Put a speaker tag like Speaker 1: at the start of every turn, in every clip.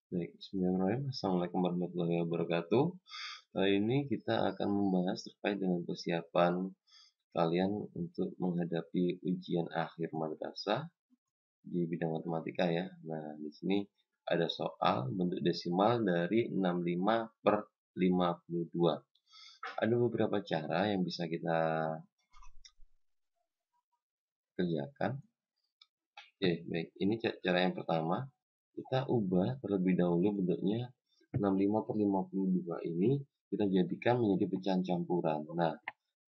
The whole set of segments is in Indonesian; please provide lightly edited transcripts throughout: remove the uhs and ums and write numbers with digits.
Speaker 1: Baik, bismillahirrahmanirrahim. Assalamualaikum warahmatullahi wabarakatuh. Kali ini kita akan membahas terkait dengan persiapan kalian untuk menghadapi ujian akhir madrasah di bidang matematika ya. Nah, di sini ada soal bentuk desimal dari 65 per 52. Ada beberapa cara yang bisa kita kerjakan. Oke, baik. Ini cara yang pertama. Kita ubah terlebih dahulu bentuknya 65 per 52 ini kita jadikan menjadi pecahan campuran. Nah,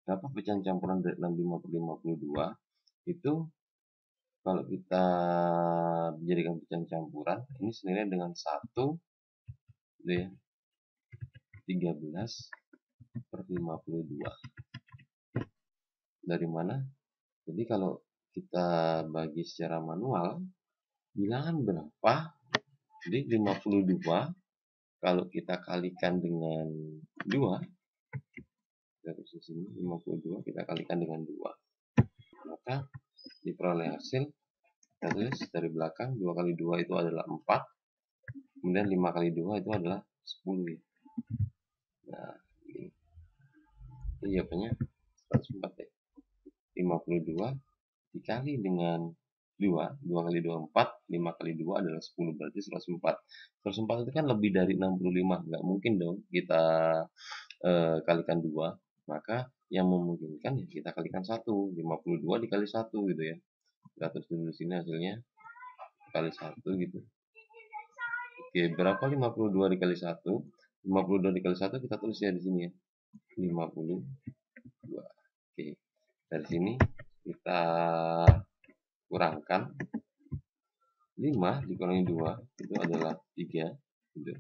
Speaker 1: berapa pecahan campuran dari 65 per 52? Itu kalau kita jadikan pecahan campuran, ini senilai dengan 1, gitu ya, 13 per 52. Dari mana? Jadi kalau kita bagi secara manual, bilangan berapa? Jadi 52 kalau kita kalikan dengan 2, dari sini 52 kita kalikan dengan 2, maka diperoleh hasil, kita tulis dari belakang 2 kali 2 itu adalah 4, kemudian 5 kali 2 itu adalah 10 ya. Nah, ini jawabannya 104 ya. 52 dikali dengan 2, 2 kali 2 4, 5 kali 2 adalah 10, berarti 104. 104 itu kan lebih dari 65, nggak mungkin dong kita kalikan 2, maka yang memungkinkan ya kita kalikan 1, 52 dikali 1 gitu ya. Kita tulis dulu sini hasilnya kali 1 gitu. Oke, berapa 52 dikali 1? 52 dikali 1 kita tulis ya di sini ya. 52. Oke. Dari sini kita kurangkan 5 dikurangi 2 itu adalah 3 gitu.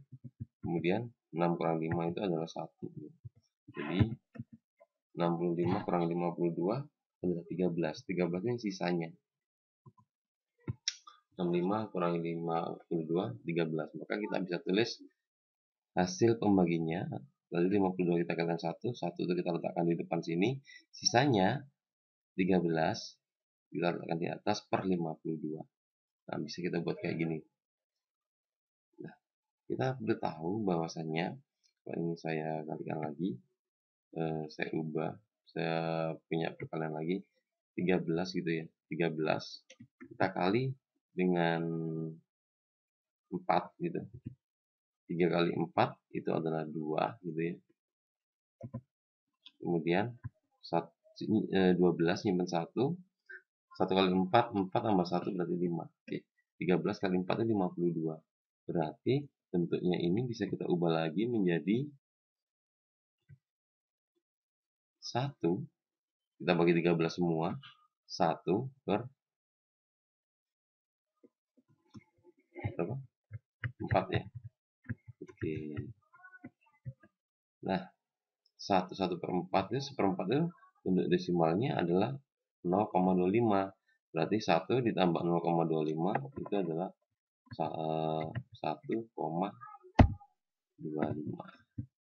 Speaker 1: Kemudian 6 kurang 5 itu adalah 1 gitu. Jadi 65 kurang 52 adalah 13. 13 ini sisanya. 65 kurangi 52, 13. Maka kita bisa tulis hasil pembaginya. Lalu 52 kita kalikan 1, 1 itu kita letakkan di depan sini. Sisanya 13 kita letakkan di atas per 52. Nah, bisa kita buat kayak gini. Nah, kita udah tahu bahwasannya, kalau ini saya kalikan lagi, saya ubah, saya punya perkalian lagi, 13 gitu ya. 13 kita kali dengan 4 gitu. 3 kali 4 itu adalah 2 gitu ya. Kemudian 12 nyimpen 1. 1 kali 4, 4 tambah 1 berarti 5. Oke. 13 kali 4 itu 52. Berarti bentuknya ini bisa kita ubah lagi menjadi 1. Kita bagi 13 semua. 1 per berapa? 4 ya. Oke. Nah, 1 per 4 itu seperempat itu bentuk desimalnya adalah 0,25. Berarti 1 ditambah 0,25 itu adalah 1,25.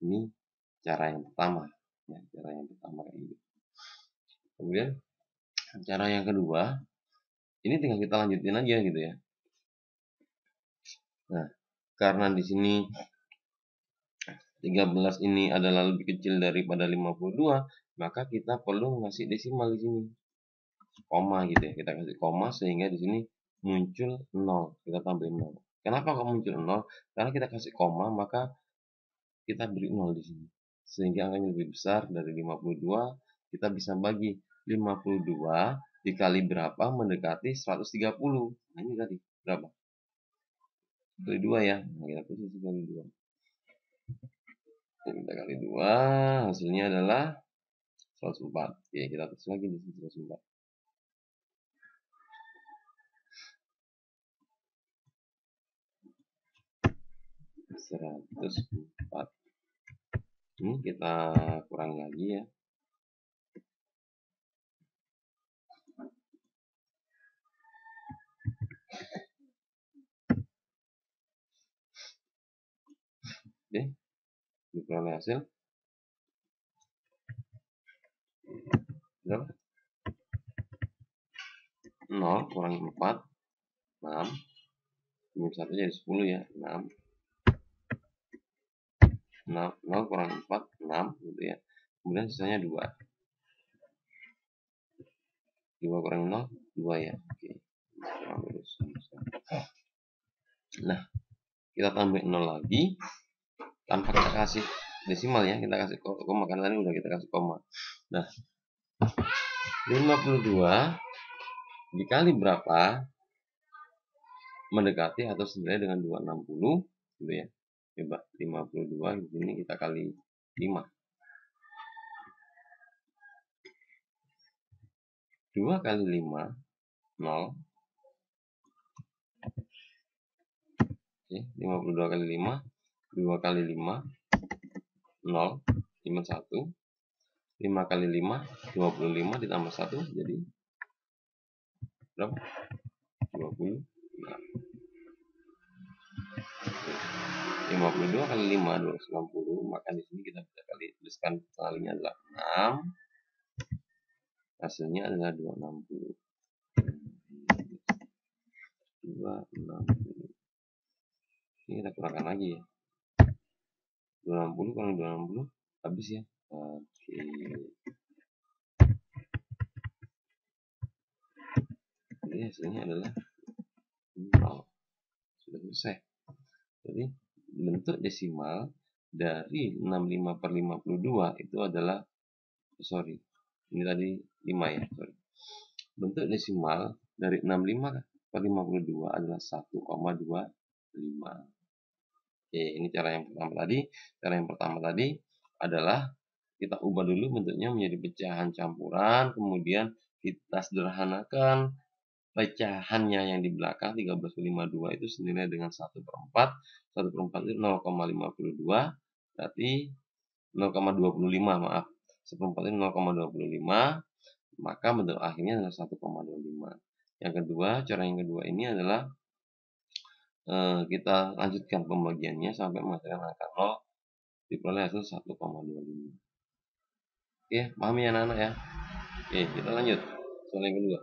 Speaker 1: Ini cara yang pertama ya, cara yang pertama kayak gitu. Kemudian cara yang kedua, ini tinggal kita lanjutin aja gitu ya. Nah, karena di sini 13 ini adalah lebih kecil daripada 52, maka kita perlu ngasih desimal di sini. Koma gitu ya. Kita kasih koma sehingga di sini muncul 0. Kita tambahin 0. Kenapa kok muncul 0? Karena kita kasih koma, maka kita beri 0 di sini. Sehingga angkanya lebih besar dari 52, kita bisa bagi 52 dikali berapa mendekati 130. Nah, ini tadi berapa? Kali 2 ya. Nah, kita tulis kali 2. Kita kali 2, hasilnya adalah 104. Oke, kita tulis lagi di sini 104. 104. Ini kita kurangi lagi ya. Oke, diperoleh hasil berapa? 0 kurangi 4, 6. Minus 1 jadi 10 ya, 6. 0 kurang 4, 6 gitu ya. Kemudian sisanya 2. 2 kurang 0, 2 ya. Oke. Nah, kita tambah 0 lagi tanpa kita kasih desimal ya, kita kasih koma, karena tadi udah kita kasih koma. Nah, 52 dikali berapa mendekati atau senilai dengan 260 gitu ya. Coba 52 di sini kita kali 5. 2 kali 5 0. Oke, 52 kali 5, 2 kali 5 0, 51. 5 kali 5 25 ditambah 1 jadi berapa? 20. Nah, 52 kali 5 260, maka di sini kita bisa tuliskan kalinya adalah 6. Hasilnya adalah 260. 260. Ini kita kurangkan lagi ya. 260 kurang 260 habis ya. Oke. Jadi hasilnya adalah 0. Sudah selesai. Jadi bentuk desimal dari 65 per 52 itu adalah, sorry, ini tadi 5 ya, sorry. Bentuk desimal dari 65 per 52 adalah 1,25. Oke, ini cara yang pertama tadi. Cara yang pertama tadi adalah kita ubah dulu bentuknya menjadi pecahan campuran, kemudian kita sederhanakan pecahannya yang di belakang 13,52 itu senilai dengan 1/4. 1/4 itu 0,52, berarti 0,25, maaf. 1/4 itu 0,25, maka bentuk akhirnya adalah 1,25. Yang kedua, cara yang kedua ini adalah kita lanjutkan pembagiannya sampai menghasilkan angka 0, diperoleh hasil 1,25. Oke, paham ya anak-anak ya? Oke, kita lanjut. Soal yang kedua.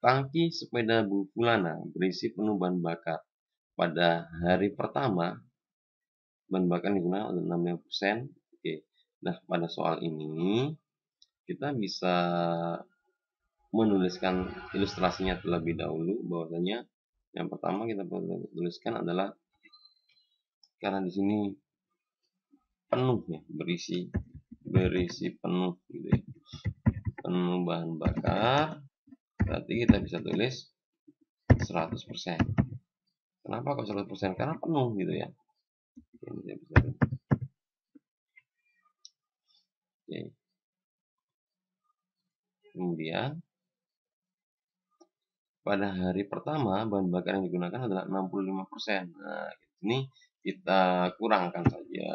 Speaker 1: Tangki sepeda Bu Fulana berisi penuh bahan bakar. Pada hari pertama, bahan bakar digunakan untuk 65%. Oke. Nah, pada soal ini kita bisa menuliskan ilustrasinya terlebih dahulu, bahwasanya yang pertama kita perlu tuliskan adalah karena di sini penuh ya, berisi penuh gitu ya. Penuh bahan bakar, berarti kita bisa tulis 100%. Kenapa kok 100%? Karena penuh gitu ya. Ini saya bisa tulis. Oke. Kemudian pada hari pertama bahan bakar yang digunakan adalah 65%. Nah, ini kita kurangkan saja.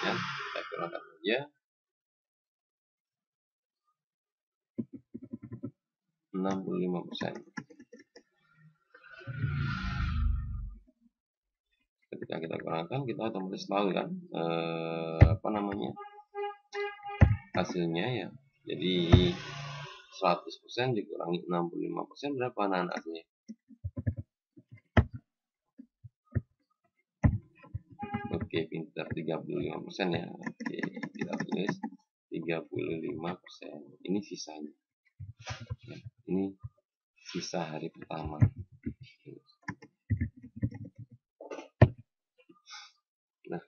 Speaker 1: Ya, kita kurangkan saja. 65%. Ketika kita kurangkan, kita otomatis tahu kan apa namanya hasilnya ya. Jadi 100% dikurangi 65% berapa anak-anak hasilnya? Oke, pintar, 35% ya. Oke, kita tulis 35%. Ini sisanya. Ya, ini sisa hari pertama. Nah,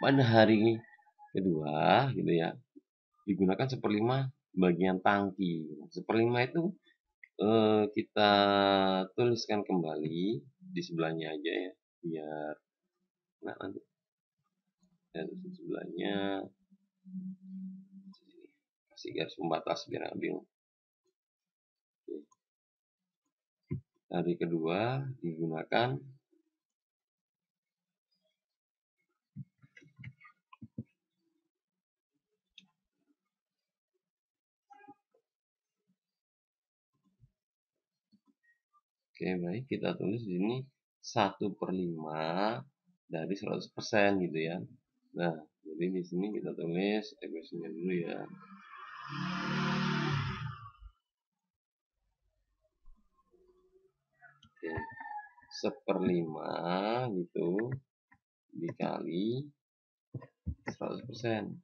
Speaker 1: pada hari kedua gitu ya, digunakan 1/5 bagian tangki. 1/5 itu kita tuliskan kembali di sebelahnya aja ya, biar nah nanti dan di sebelahnya kasih garis pembatas biar nggak bingung. Hari kedua digunakan Oke, baik, kita tulis di sini 1/5 dari 100% gitu ya. Nah, jadi di sini kita tulis ekspresinya dulu ya. Oke, 1/5 gitu dikali 100%.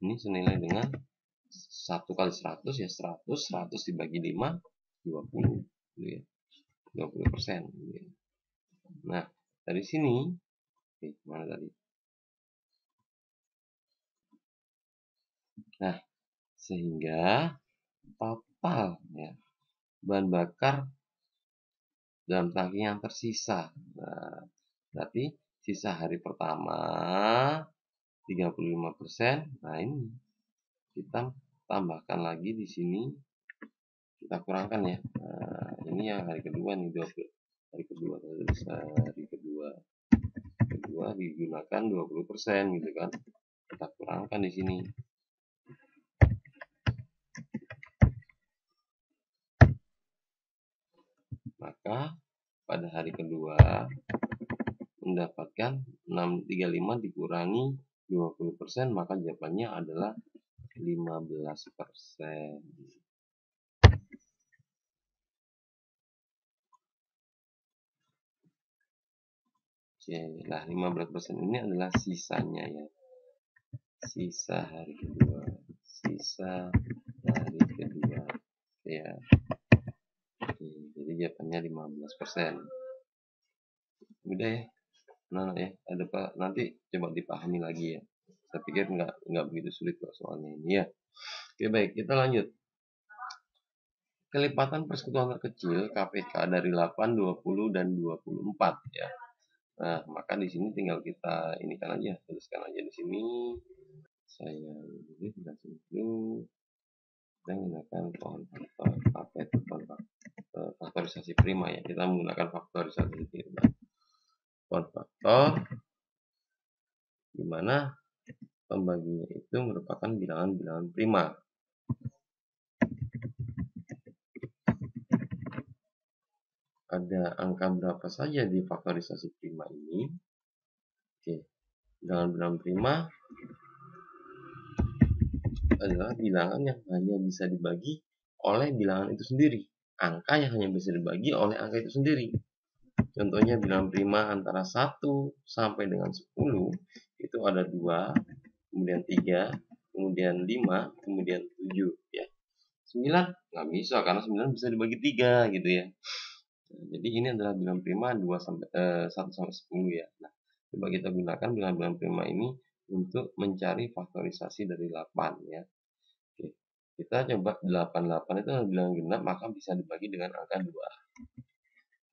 Speaker 1: Ini senilai dengan 1 kali 100 ya 100 dibagi 5 20 gitu ya. 20% gitu ya. Nah, dari sini mana tadi? Nah, sehingga total ya bahan bakar dalam tangki yang tersisa. Nah, berarti sisa hari pertama 35%. Nah, ini kita tambahkan lagi di sini, kita kurangkan ya. Nah, ini yang hari kedua nih, hari kedua digunakan 20% gitu kan. Kita kurangkan di sini. Maka pada hari kedua mendapatkan 635 dikurangi 20%, maka jawabannya adalah 15%. Oke, nah 15% ini adalah sisanya ya. Sisa hari kedua. Sisa hari kedua. Ya. Oke, jadi jawabannya 15%. Udah ya. Nah ya, ada Pak, nanti coba dipahami lagi ya. Saya pikir nggak begitu sulit kok soalnya ini ya. Oke, baik, kita lanjut. Kelipatan persekutuan terkecil KPK dari 8, 20 dan 24 ya. Nah, maka di sini tinggal kita inikan aja, tuliskan aja di sini. Saya kasih dulu. Kita menggunakan pohon faktor, apa itu pohon faktorisasi prima ya. Kita menggunakan faktorisasi prima. Pohon faktor di mana pembaginya itu merupakan bilangan-bilangan prima. Ada angka berapa saja di faktorisasi prima ini? Oke, bilangan-bilangan prima adalah bilangan yang hanya bisa dibagi oleh bilangan itu sendiri. Angka yang hanya bisa dibagi oleh angka itu sendiri. Contohnya bilangan prima antara 1 sampai dengan 10 itu ada 2, kemudian 3, kemudian 5, kemudian 7 ya. 9 nggak bisa karena 9 bisa dibagi 3 gitu ya. Nah, jadi ini adalah bilangan prima 1 sampai 10 ya. Nah, coba kita gunakan bilangan prima ini untuk mencari faktorisasi dari 8 ya. Oke. Kita coba 88 itu adalah bilangan genap, maka bisa dibagi dengan angka 2.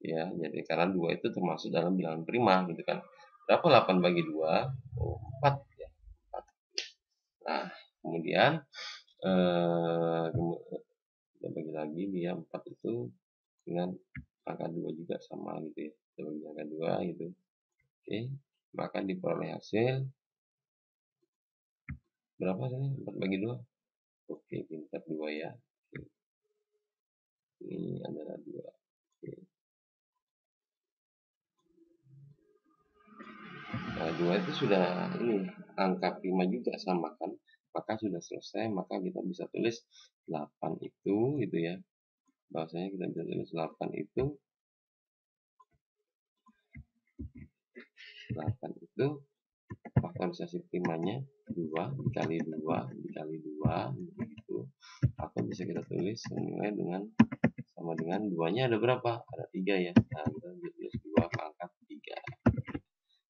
Speaker 1: Ya, jadi karena 2 itu termasuk dalam bilangan prima gitu kan. Berapa 8 bagi 2? Oh, 4 ya. 4. Nah, kemudian kita bagi lagi dia 4 itu dengan angka 2 juga sama gitu ya. Kita bagi angka 2 gitu. Oke, maka diperoleh hasil berapa sih? 4 bagi 2. Oke, pintar 2 ya. Oke. Ini adalah 2. Oke. Nah, 2 itu sudah ini angka prima juga sama kan, maka sudah selesai, maka kita bisa tulis 8 itu gitu ya. Bahwasanya kita bisa tulis 8 itu 8 itu faktorisasi primanya 2 dikali 2 dikali 2 gitu. Atau bisa kita tulis senilai dengan sama dengan 2-nya ada berapa? Ada 3 ya. Nah, kita bisa tulis 2 pangkat 3.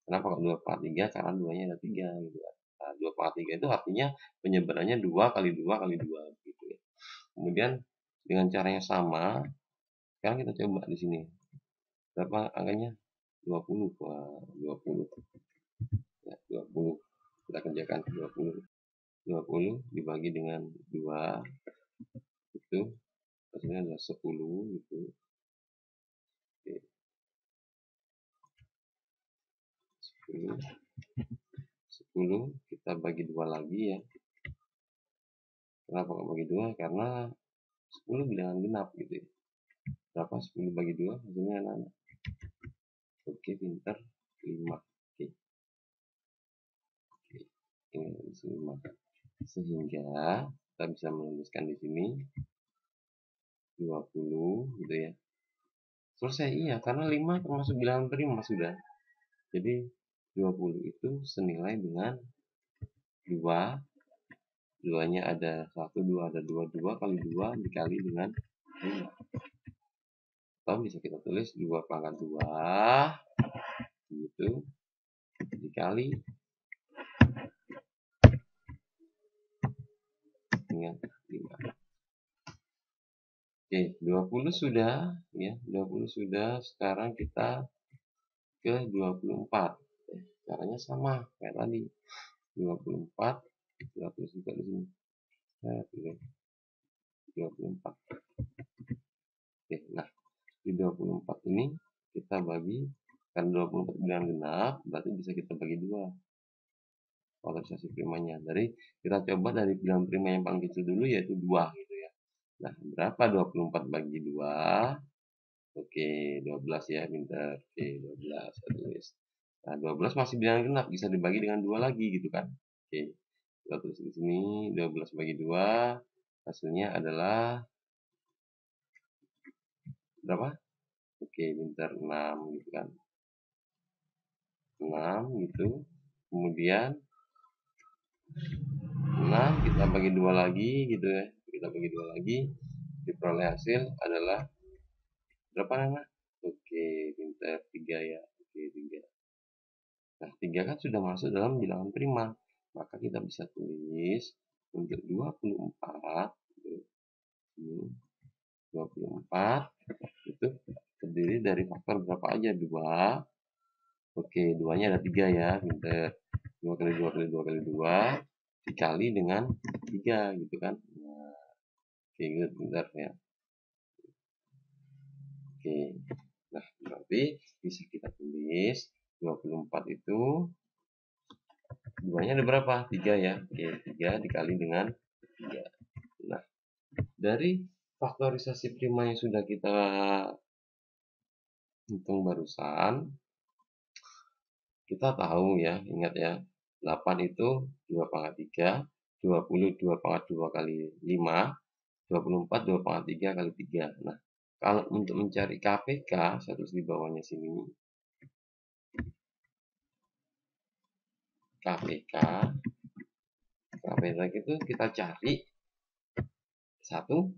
Speaker 1: Kenapa kok 2 pangkat 3? Karena 2-nya ada 3 gitu kan. Nah, 2 pangkat 3 itu artinya penyebarannya 2 kali 2 kali 2 gitu ya. Kemudian dengan cara yang sama, sekarang kita coba di sini. Berapa angkanya? 20. Wah, 20. Ya, 20. Kita kerjakan 20. 20 dibagi dengan 2 itu hasilnya adalah 10 gitu. Oke. 10 kita bagi 2 lagi ya. Kenapa kok bagi 2? Karena 10 bilangan genap gitu ya. Berapa 10 bagi 2? Hasilnya anak-anak. Oke, pintar. 5. Oke. Ini 5. Sehingga kita bisa menuliskan di sini 20 gitu ya. Selesai, iya, karena 5 termasuk bilangan prima sudah. Jadi 20 itu senilai dengan 2, 2-nya ada 1, 2 ada 2, 2 kali 2 dikali dengan 5. Atau bisa kita tulis 2 pangkat 2 gitu dikali dengan 5. Oke, 20 sudah ya, 20 sudah. Sekarang kita ke 24. Caranya sama kayak tadi. 24 kita tulis juga di sini. Saya pilih 24. Oke, nah di 24 ini kita bagi, karena 24 bilangan genap berarti bisa kita bagi 2 faktorisasi primanya. Dari kita coba dari bilangan prima yang paling kecil dulu, yaitu 2 gitu ya. Nah, berapa 24 bagi 2? Oke, 12 ya, pintar. Oke, 12 saya tulis. Nah, 12 masih bilangan genap, bisa dibagi dengan 2 lagi gitu kan. Oke, kita tulis di sini 12 bagi 2, hasilnya adalah berapa? Oke, pintar, 6 gitu kan. 6 gitu. Kemudian 6 kita bagi 2 lagi gitu ya. Kita bagi 2 lagi, diperoleh hasil adalah berapa Nana? Oke, pintar, 3 ya. Oke, 3. Nah, 3 kan sudah masuk dalam bilangan prima. Maka kita bisa tulis untuk 24 ini 24 itu terdiri dari faktor berapa aja? 2. Oke, 2-nya ada 3 ya, pintar. 2 kali 2 kali 2 kali 2 dikali dengan 3 gitu kan. Nah, oke, good, pintar ya. Oke. Nah, berarti bisa kita tulis 24 itu 2-nya ada berapa? 3 ya. Oke, 3 dikali dengan 3. Nah, dari faktorisasi prima yang sudah kita hitung barusan, kita tahu ya, ingat ya, 8 itu 2 pangkat 3, 20 2 pangkat 2 kali 5, 24 2 pangkat 3 kali 3. Nah, kalau untuk mencari KPK, saya tulis di bawahnya sini. KPK itu kita cari, satu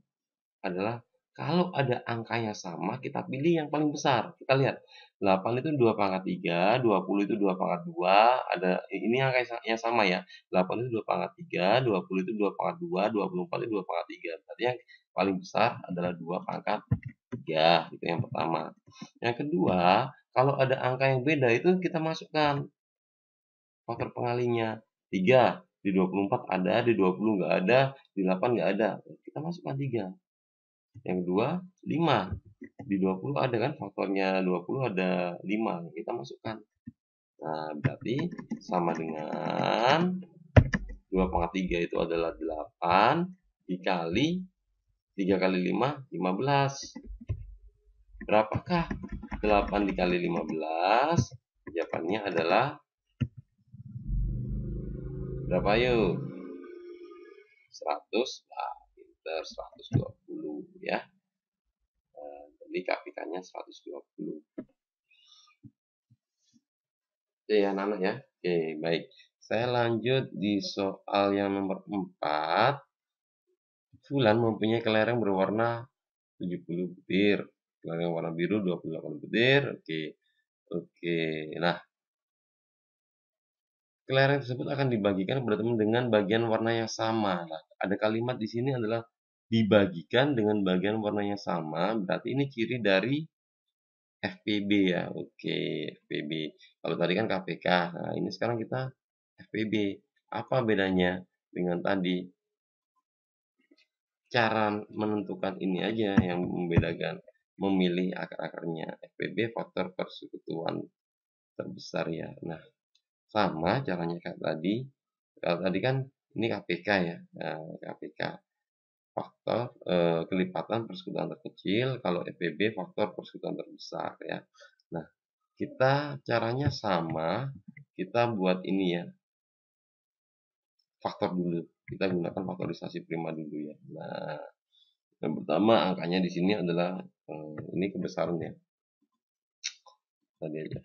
Speaker 1: adalah kalau ada angkanya sama, kita pilih yang paling besar. Kita lihat, 8 itu 2 pangkat 3, 20 itu 2 pangkat 2, ada ini angkanya sama ya. 8 itu 2 pangkat 3, 20 itu 2 pangkat 2, 24 itu 2 pangkat 3. Berarti yang paling besar adalah 2 pangkat 3. Itu yang pertama. Yang kedua, kalau ada angka yang beda itu kita masukkan faktor pengalinya. 3 di 24 ada, di 20 nggak ada, di 8 nggak ada. Kita masukkan 3. Yang kedua, 5. Di 20 ada kan faktornya 20 ada 5. Kita masukkan. Nah, berarti sama dengan 2 pangkat 3 itu adalah 8 dikali 3 kali 5, 15. Berapakah 8 dikali 15? Jawabannya adalah berapa yuk? 100. Nah, pinter, 120 ya. Jadi KPK-nya 120. Oke ya, Nana ya. Oke, baik. Saya lanjut di soal yang nomor 4. Fulan mempunyai kelereng berwarna 70 butir. Kelereng warna biru 28 butir. Oke. Oke. Nah, kelereng tersebut akan dibagikan kepada teman dengan bagian warna yang sama. Nah, ada kalimat di sini adalah dibagikan dengan bagian warna yang sama. Berarti ini ciri dari FPB ya. Oke, FPB. Kalau tadi kan KPK. Nah, ini sekarang kita FPB. Apa bedanya dengan tadi? Cara menentukan ini aja yang membedakan. Memilih akar-akarnya. FPB faktor persekutuan terbesar ya. Nah, sama caranya kayak tadi. Kalau tadi kan ini KPK ya. Nah, KPK. Faktor kelipatan persekutuan terkecil. Kalau FPB faktor persekutuan terbesar ya. Nah, kita caranya sama, kita buat ini ya, faktor dulu. Kita gunakan faktorisasi prima dulu ya. Nah, Yang pertama angkanya di sini adalah ini kebesarannya. Tadi aja.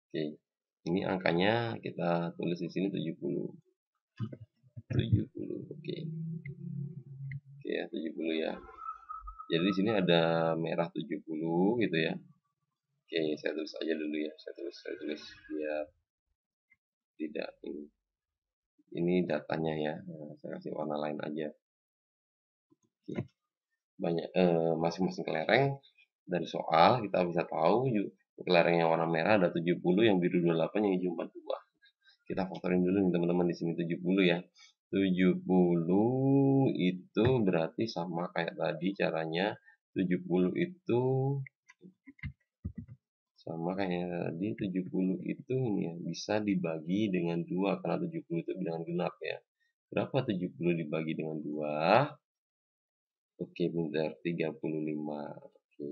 Speaker 1: Oke. Ini angkanya kita tulis di sini 70. 70. Oke. Oke ya, 70 ya. Jadi di sini ada merah 70 gitu ya. Oke, saya tulis aja dulu ya. Saya tulis biar tidak ini datanya ya. Nah, saya kasih warna lain aja. Oke. Banyak masing-masing kelereng dari soal kita bisa tahu kelereng yang warna merah ada 70, yang biru 28, yang hijau 42. Kita faktorin dulu nih teman-teman, di sini 70 ya. 70 itu berarti sama kayak tadi caranya. 70 itu sama kayak tadi, 70 itu ini ya, bisa dibagi dengan 2 karena 70 itu bilangan genap ya. Berapa 70 dibagi dengan 2? Oke, bentar, 35. Oke.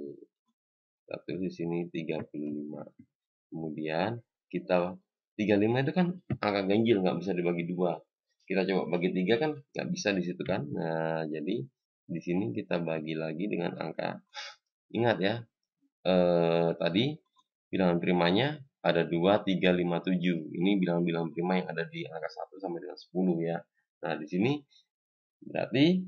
Speaker 1: Kita tulis di sini 35. Kemudian kita 35 itu kan angka ganjil, nggak bisa dibagi 2. Kita coba bagi 3 kan nggak bisa di situ kan. Nah, jadi di sini kita bagi lagi dengan angka. Ingat ya, tadi bilangan primanya ada 2, 3, 5, 7. Ini bilangan-bilangan prima yang ada di angka 1 sampai dengan 10 ya. Nah, di sini berarti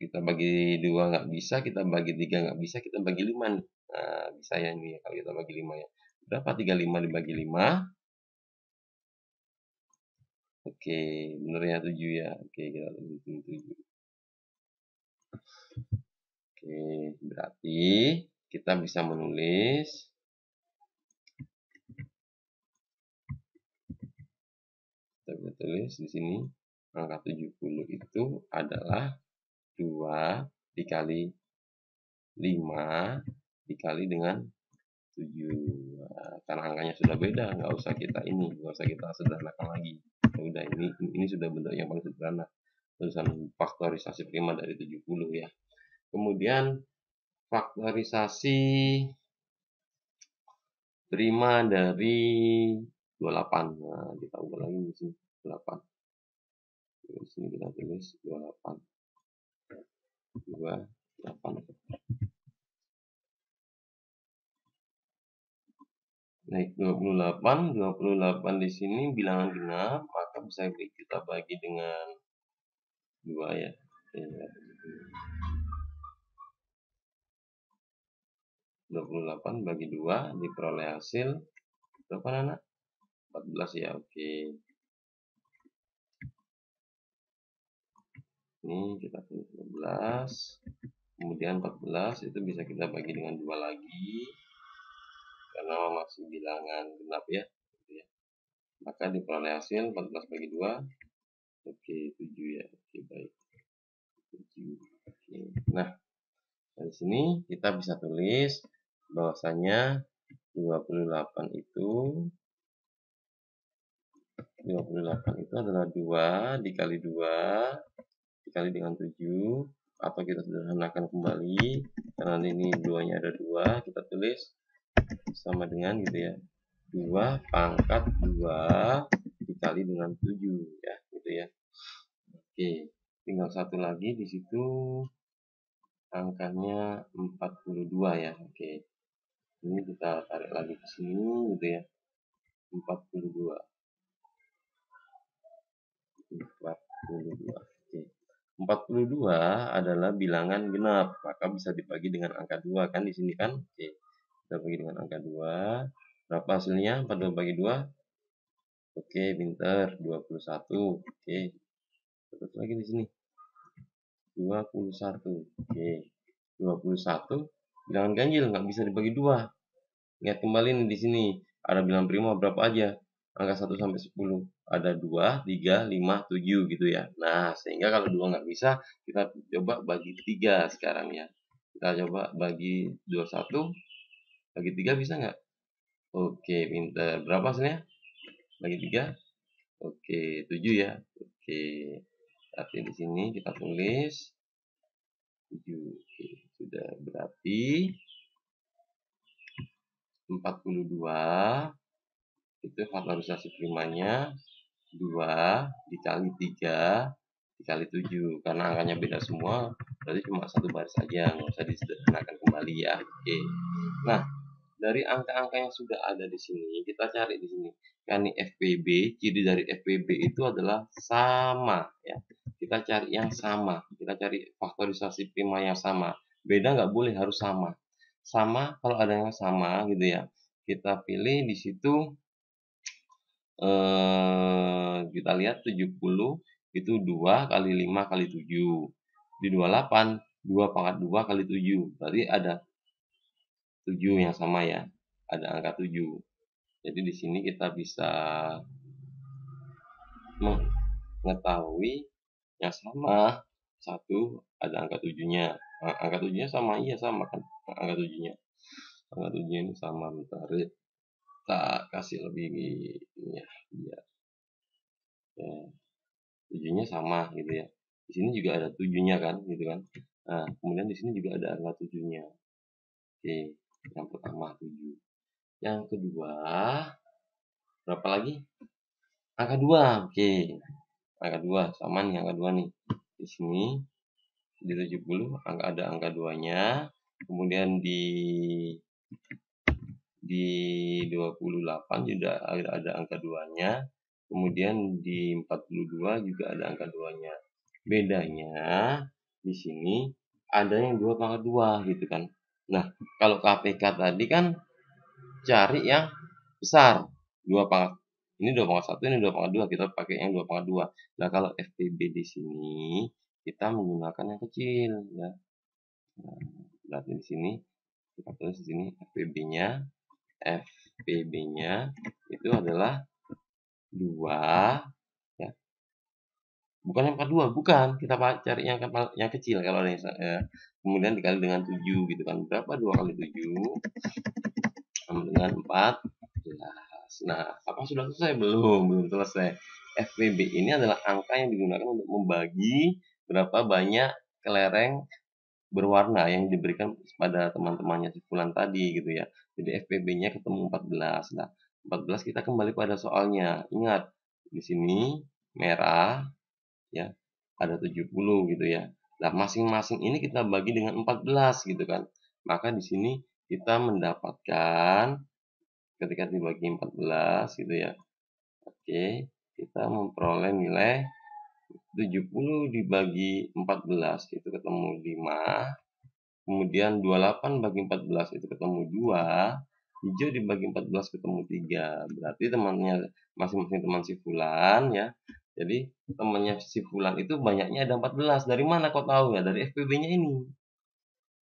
Speaker 1: kita bagi 2 nggak bisa, kita bagi 3 nggak bisa, kita bagi 5 nih. Nah, bisa ya ini kalau kita bagi 5 ya. Berapa 35 dibagi 5? Oke, bener ya 7 ya. Oke, kita tulis 7. Oke, berarti kita bisa menulis di sini angka 70 itu adalah 2 dikali 5 dikali dengan 7. Nah, karena angkanya sudah beda, nggak usah kita sederhanakan lagi. Ya udah, ini sudah bentuk yang paling sederhana. Tulisan faktorisasi prima dari 70 ya. Kemudian faktorisasi prima dari 28. Nah, kita ubah lagi di sini 8. Di sini kita tulis 28. 28. Naik 28 di sini bilangan genap, maka bisa kita bagi dengan 2 ya. 28 bagi 2 diperoleh hasil berapa anak? 14 ya. Oke. Ini kita tulis 14. Kemudian 14 itu bisa kita bagi dengan 2 lagi. Karena masih bilangan genap ya. Maka diperoleh hasil 14 bagi 2. Oke, 7 ya. Oke, baik. 7. Oke. Nah, dari sini kita bisa tulis bahwasanya 28 itu adalah 2 dikali 2 dikali dengan 7, atau kita sederhanakan kembali karena ini 2-nya ada 2, kita tulis sama dengan gitu ya, 2 pangkat 2 dikali dengan 7 ya, gitu ya. Oke, tinggal satu lagi di situ angkanya 42 ya. Oke. Ini kita tarik lagi ke sini gitu ya. 42. 42. Oke. 42 adalah bilangan genap, maka bisa dibagi dengan angka 2 kan di sini kan? Oke. Kita bagi dengan angka 2. Berapa hasilnya? 42 bagi 2. Oke, pinter. 21. Oke. Terus lagi di sini. 21. Oke. 21 bilangan ganjil, nggak bisa dibagi 2. Lihat kembali nih di sini. Ada bilangan prima berapa aja? Angka 1 sampai 10. Ada 2, 3, 5, 7 gitu ya. Nah, sehingga kalau 2 nggak bisa, kita coba bagi 3 sekarang ya. Kita coba bagi 21, bagi 3 bisa nggak? Oke, pinter. Berapa hasilnya? Bagi 3? Oke, 7 ya. Oke. Tapi di sini kita tulis 7. Oke, sudah berarti 42 itu faktorisasi primanya 2 dikali 3 dikali 7 karena angkanya beda semua, berarti cuma satu baris saja, nggak usah disederhanakan kembali ya. Oke. Nah, dari angka-angka yang sudah ada di sini, kita cari di sini. Kan ini FPB, ciri dari FPB itu adalah sama ya. Kita cari yang sama, kita cari faktorisasi prima yang sama. Beda nggak boleh, harus sama. Sama, kalau ada yang sama gitu ya, kita pilih di situ kita lihat 70 itu 2 kali 5 kali 7. Di 28, 2 pangkat 2 kali 7. Berarti ada 7 yang sama ya. Ada angka 7. Jadi di sini kita bisa mengetahui yang sama. Satu, ada angka 7-nya. Nah, angka 7-nya sama, iya sama kan. Angka 7-nya. Angka 7-nya ini sama, bentar. Kita kasih lebih ya, biar ya, 7-nya sama gitu ya. Di sini juga ada 7-nya kan, gitu kan. Nah, kemudian di sini juga ada angka 7-nya. Oke, yang pertama 7. Yang kedua, berapa lagi? Angka 2. Oke. Angka 2 sama nih, angka 2 nih. Di sini di 70 ada angka 2-nya. Kemudian di 28 juga ada angka 2-nya. Kemudian di 42 juga ada angka 2-nya. Bedanya di sini ada yang 2 pangkat 2 gitu kan. Nah, kalau KPK tadi kan cari yang besar, 2 pangkat. Ini 2 pangkat 1, ini 2 pangkat 2, kita pakai yang 2 pangkat 2. Nah, kalau FPB di sini kita menggunakan yang kecil ya. Nah, berarti di sini kita tulis di sini FPB-nya itu adalah 2 ya. Bukan yang 42, bukan. Kita cari yang kecil kalau ada yang ya. Kemudian dikali dengan 7 gitu kan. Berapa 2 kali 7? Sama dengan 14. Nah, apa sudah selesai? Belum selesai. FPB ini adalah angka yang digunakan untuk membagi berapa banyak kelereng berwarna yang diberikan pada teman-temannya si Fulan tadi gitu ya. Jadi FPB-nya ketemu 14. Nah, 14 kita kembali pada soalnya. Ingat, di sini merah ya, ada 70 gitu ya. Nah, masing-masing ini kita bagi dengan 14 gitu kan. Maka di sini kita mendapatkan ketika dibagi 14 gitu ya. Oke, kita memperoleh nilai 70 dibagi 14 itu ketemu 5. Kemudian 28 bagi 14 itu ketemu 2. Hijau dibagi 14 ketemu 3. Berarti temannya masing-masing teman si Fulan ya. Jadi temannya si Fulan itu banyaknya ada 14. Dari mana kau tahu ya? Dari FPB-nya ini.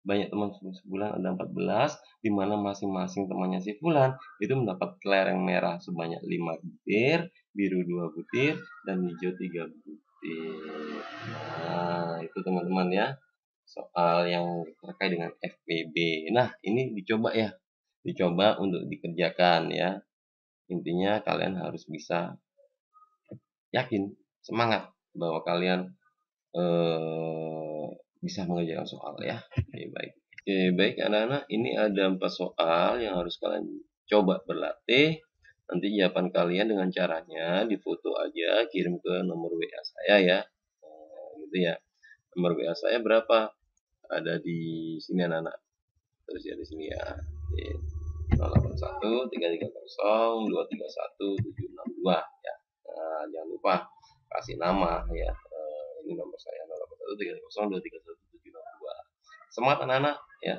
Speaker 1: Banyak teman si Fulan ada 14, di mana masing-masing temannya si Fulan itu mendapat kelereng merah sebanyak 5 butir, biru 2 butir, dan hijau 3 butir. Nah, itu teman-teman ya. Soal yang terkait dengan FPB. Nah, ini dicoba ya. Dicoba untuk dikerjakan ya. Intinya kalian harus bisa yakin, semangat bahwa kalian bisa mengerjakan soal ya. Oke, baik. Oke, baik anak-anak, ini ada 4 soal yang harus kalian coba berlatih. Nanti jawaban kalian dengan caranya difoto aja, kirim ke nomor WA saya ya. Gitu ya. Nomor WA saya berapa? Ada di sini anak-anak. Terus ya di sini ya. 081 330 231 762 ya. Nah, jangan lupa kasih nama ya. Ini nomor saya 081 330 231 762. Semangat anak-anak ya.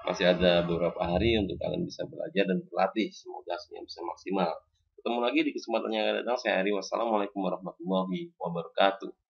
Speaker 1: Masih ada beberapa hari untuk kalian bisa belajar dan berlatih. Semoga hasilnya bisa maksimal. Ketemu lagi di kesempatan yang akan datang. Saya Ari. Wassalamualaikum warahmatullahi wabarakatuh.